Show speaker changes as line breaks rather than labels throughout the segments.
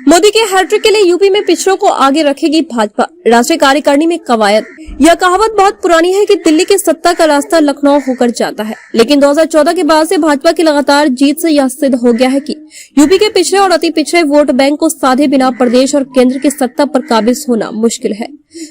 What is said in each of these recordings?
मोदी के हैट्रिक के लिए यूपी में पिछड़ों को आगे रखेगी भाजपा, राष्ट्रीय कार्यकारिणी में कवायद। यह कहावत बहुत पुरानी है कि दिल्ली की सत्ता का रास्ता लखनऊ होकर जाता है, लेकिन 2014 के बाद से भाजपा की लगातार जीत से यह सिद्ध हो गया है कि यूपी के पिछड़े और अति पिछड़े वोट बैंक को साधे बिना प्रदेश और केंद्र की सत्ता पर काबिज होना मुश्किल है।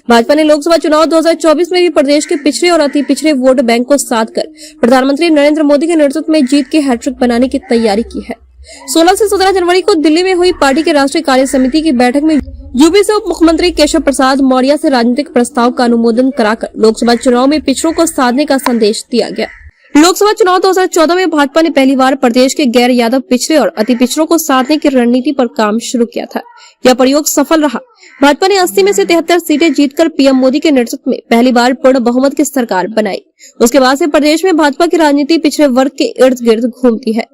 भाजपा ने लोकसभा चुनाव 2024 में भी प्रदेश के पिछड़े और अति पिछड़े वोट बैंक को साध कर प्रधानमंत्री नरेंद्र मोदी के नेतृत्व में जीत की हैट्रिक बनाने की तैयारी की है। 16 से 17 जनवरी को दिल्ली में हुई पार्टी के राष्ट्रीय कार्य समिति की बैठक में यूपी से उप मुख्यमंत्री केशव प्रसाद मौर्य से राजनीतिक प्रस्ताव का अनुमोदन कराकर लोकसभा चुनाव में पिछड़ों को साधने का संदेश दिया गया। लोकसभा चुनाव 2014 में भाजपा ने पहली बार प्रदेश के गैर यादव पिछड़े और अति पिछड़ों को साधने की रणनीति पर काम शुरू किया था। यह प्रयोग सफल रहा। भाजपा ने 80 में से 73 सीटें जीतकर पीएम मोदी के नेतृत्व में पहली बार पूर्ण बहुमत की सरकार बनाई। उसके बाद से प्रदेश में भाजपा की राजनीति पिछड़े वर्ग के इर्द गिर्द घूमती है।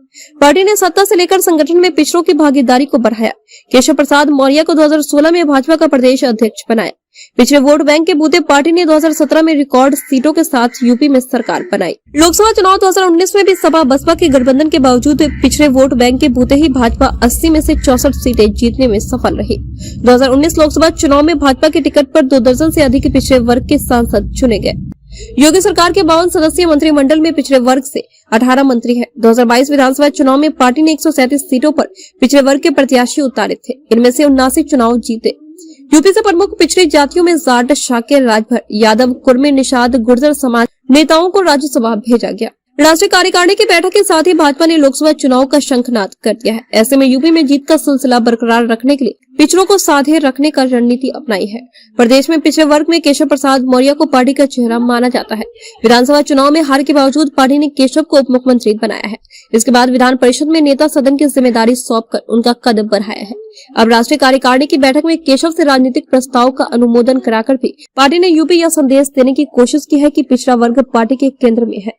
पार्टी ने सत्ता से लेकर संगठन में पिछड़ों की भागीदारी को बढ़ाया। केशव प्रसाद मौर्य को 2016 में भाजपा का प्रदेश अध्यक्ष बनाया। पिछड़े वोट बैंक के बूते पार्टी ने 2017 में रिकॉर्ड सीटों के साथ यूपी में सरकार बनाई। लोकसभा चुनाव 2019 में भी सपा बसपा के गठबंधन के बावजूद पिछड़े वोट बैंक के बूते ही भाजपा 80 में से 64 सीटें जीतने में सफल रही। 2019 लोकसभा चुनाव में भाजपा के टिकट पर 2 दर्जन से अधिक पिछड़े वर्ग के सांसद चुने गए। योगी सरकार के 52 सदस्यीय मंत्रिमंडल में पिछड़े वर्ग से 18 मंत्री हैं। 2022 विधानसभा चुनाव में पार्टी ने 137 सीटों पर पिछड़े वर्ग के प्रत्याशी उतारे थे। इनमें से 79 चुनाव जीते। यूपी से प्रमुख पिछड़ी जातियों में जाट, शाक्य, राजभर, यादव, कुर्मी, निषाद, गुर्जर समाज नेताओं को राज्यसभा भेजा गया। राष्ट्रीय कार्यकारिणी की बैठक के साथ ही भाजपा ने लोकसभा चुनाव का शंखनाद कर दिया है। ऐसे में यूपी में जीत का सिलसिला बरकरार रखने के लिए पिछड़ों को साधे रखने का रणनीति अपनाई है। प्रदेश में पिछड़े वर्ग में केशव प्रसाद मौर्य को पार्टी का चेहरा माना जाता है। विधानसभा चुनाव में हार के बावजूद पार्टी ने केशव को उप मुख्यमंत्री बनाया है। इसके बाद विधान परिषद में नेता सदन की जिम्मेदारी सौंपकर उनका कद बढ़ाया है। अब राष्ट्रीय कार्यकारिणी की बैठक में केशव से राजनीतिक प्रस्ताव का अनुमोदन कराकर भी पार्टी ने यूपी यह संदेश देने की कोशिश की है कि पिछड़ा वर्ग पार्टी के केंद्र में है।